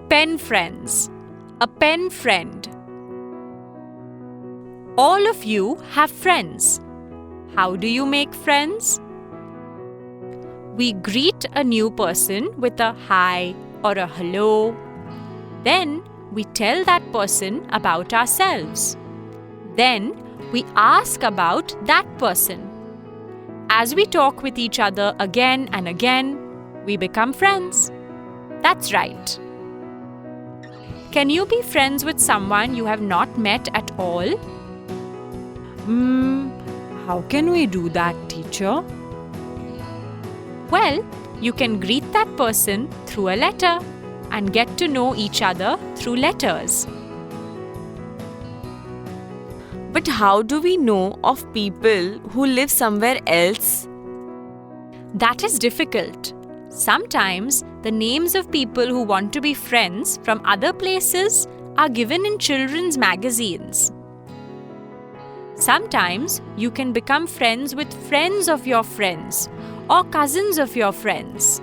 Pen friends. A pen friend. All of you have friends. How do you make friends? We greet a new person with a hi or a hello. Then we tell that person about ourselves. Then we ask about that person. As we talk with each other again and again, we become friends. That's right. Can you be friends with someone you have not met at all? How can we do that, teacher? Well, you can greet that person through a letter and get to know each other through letters. But how do we know of people who live somewhere else? That is difficult. Sometimes the names of people who want to be friends from other places are given in children's magazines. Sometimes you can become friends with friends of your friends or cousins of your friends.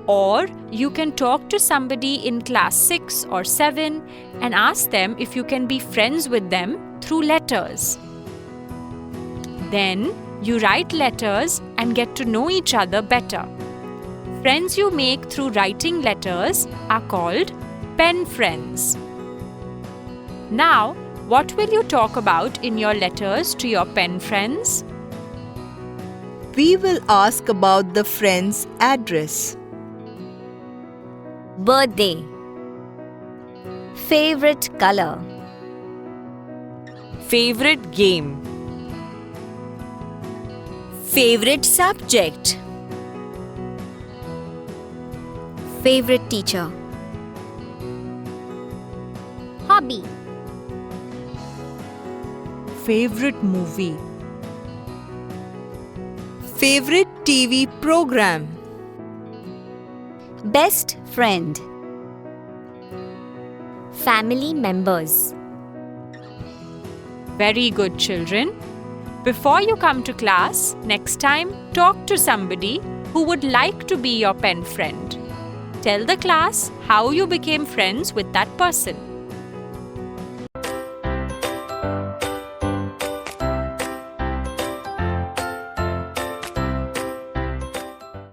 Or you can talk to somebody in class 6 or 7 and ask them if you can be friends with them through letters. Then you write letters and get to know each other better. Friends you make through writing letters are called pen friends. Now, what will you talk about in your letters to your pen friends? We will ask about the friend's address. Birthday. Favorite color. Favorite game. Favorite subject. Favorite teacher. Hobby. Favorite movie. Favorite TV program. Best friend. Family members. Very good, children. Before you come to class, next time, talk to somebody who would like to be your pen friend. Tell the class how you became friends with that person.